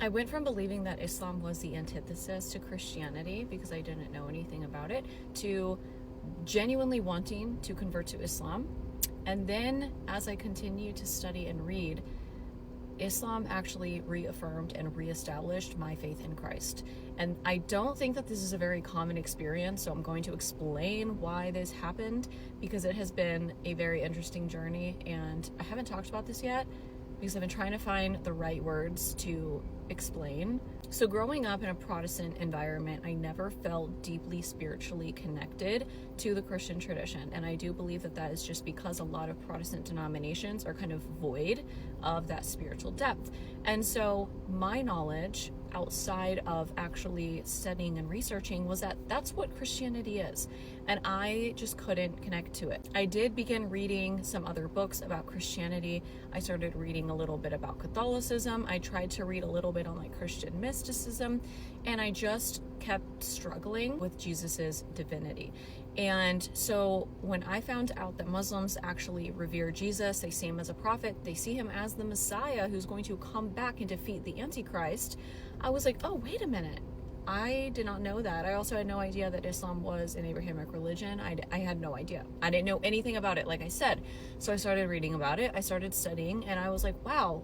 I went from believing that Islam was the antithesis to Christianity because I didn't know anything about it, to genuinely wanting to convert to Islam. And then as I continued to study and read, Islam actually reaffirmed and reestablished my faith in Christ. And I don't think that this is a very common experience, so I'm going to explain why this happened, because it has been a very interesting journey, and I haven't talked about this yet because I've been trying to find the right words to explain. So growing up in a Protestant environment, I never felt deeply spiritually connected to the Christian tradition. And I do believe that that is just because a lot of Protestant denominations are kind of void of that spiritual depth. And so my knowledge outside of actually studying and researching was that that's what Christianity is. And I just couldn't connect to it. I did begin reading some other books about Christianity. I started reading a little bit about Catholicism. I tried to read a little bit on like Christian mysticism, and I just kept struggling with Jesus's divinity. And so when I found out that Muslims actually revere Jesus, they see him as a prophet, they see him as the Messiah who's going to come back and defeat the Antichrist, I was like, oh, wait a minute. I did not know that. I also had no idea that Islam was an Abrahamic religion. I had no idea. I didn't know anything about it, like I said. So I started reading about it. I started studying, and I was like, wow,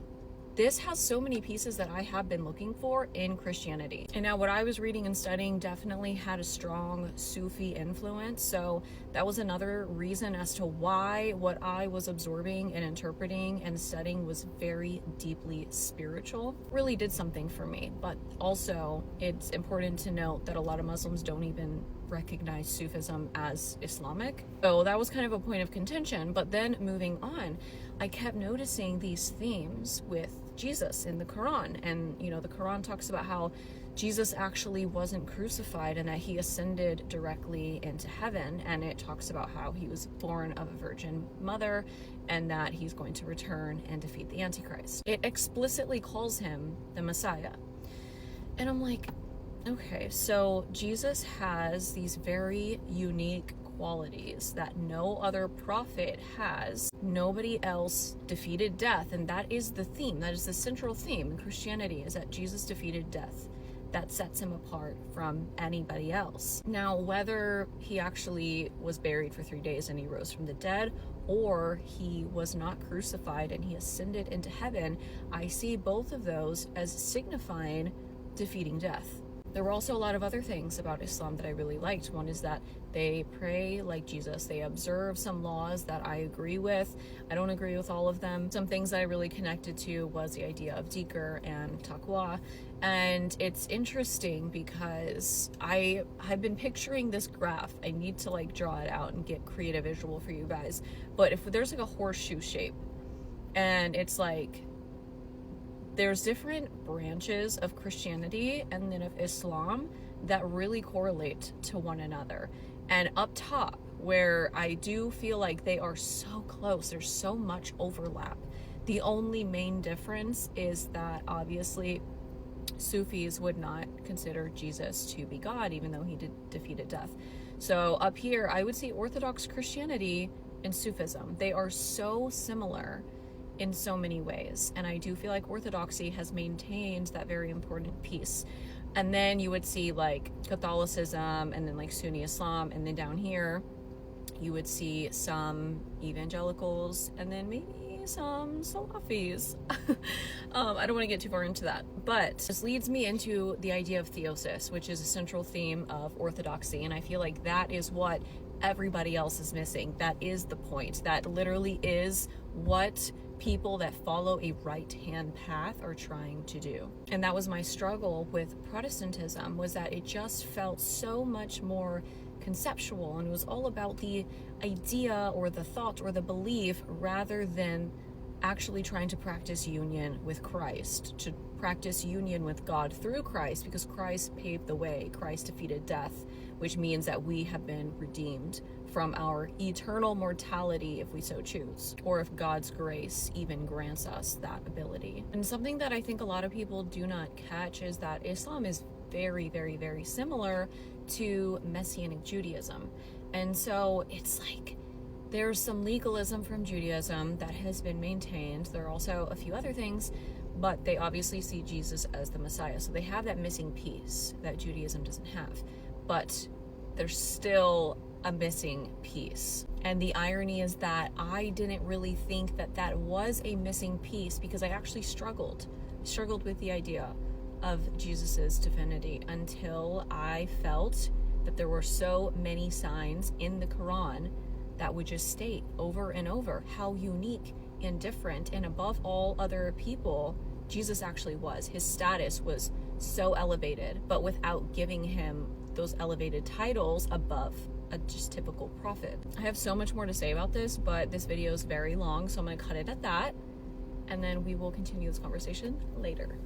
this has so many pieces that I have been looking for in Christianity. And now what I was reading and studying definitely had a strong Sufi influence. So that was another reason as to why what I was absorbing and interpreting and studying was very deeply spiritual. Really did something for me. But also it's important to note that a lot of Muslims don't even recognize Sufism as Islamic. So that was kind of a point of contention. But then moving on, I kept noticing these themes with Jesus in the Quran. And, you know, the Quran talks about how Jesus actually wasn't crucified and that he ascended directly into heaven. And it talks about how he was born of a virgin mother and that he's going to return and defeat the Antichrist. It explicitly calls him the Messiah. And I'm like, okay, so Jesus has these very unique qualities that no other prophet has. Nobody else defeated death, and that is the theme. That is the central theme in Christianity, is that Jesus defeated death. That sets him apart from anybody else. Now, whether he actually was buried for 3 days and he rose from the dead, or he was not crucified and he ascended into heaven, I see both of those as signifying defeating death. There were also a lot of other things about Islam that I really liked. One is that they pray like Jesus. They observe some laws that I agree with. I don't agree with all of them. Some things that I really connected to was the idea of dhikr and taqwa. And it's interesting because I've been picturing this graph. I need to like draw it out and get creative visual for you guys. But if there's like a horseshoe shape, and it's like, there's different branches of Christianity and then of Islam that really correlate to one another. And up top, where I do feel like they are so close, there's so much overlap. The only main difference is that obviously Sufis would not consider Jesus to be God, even though he did defeated death. So up here, I would see Orthodox Christianity and Sufism. They are so similar in so many ways, and I do feel like Orthodoxy has maintained that very important piece. And then you would see like Catholicism, and then like Sunni Islam, and then down here you would see some evangelicals, and then maybe some Salafis. I don't want to get too far into that, but this leads me into the idea of theosis, which is a central theme of Orthodoxy, and I feel like that is what everybody else is missing. That is the point. That literally is what people that follow a right-hand path are trying to do. And that was my struggle with Protestantism, was that it just felt so much more conceptual, and it was all about the idea or the thought or the belief rather than actually trying to practice union with Christ, to practice union with God through Christ, because Christ paved the way. Christ defeated death, which means that we have been redeemed from our eternal mortality if we so choose, or if God's grace even grants us that ability. And something that I think a lot of people do not catch is that Islam is very, very, very similar to Messianic Judaism. And so it's like there's some legalism from Judaism that has been maintained. There are also a few other things, but they obviously see Jesus as the Messiah. So they have that missing piece that Judaism doesn't have, but there's still a missing piece. And the irony is that I didn't really think that that was a missing piece, because I actually struggled with the idea of Jesus's divinity until I felt that there were so many signs in the Quran that would just state over and over how unique and different and above all other people Jesus actually was. His status was so elevated, but without giving him those elevated titles above a just typical prophet. I have so much more to say about this, but this video is very long, so I'm going to cut it at that, and then we will continue this conversation later.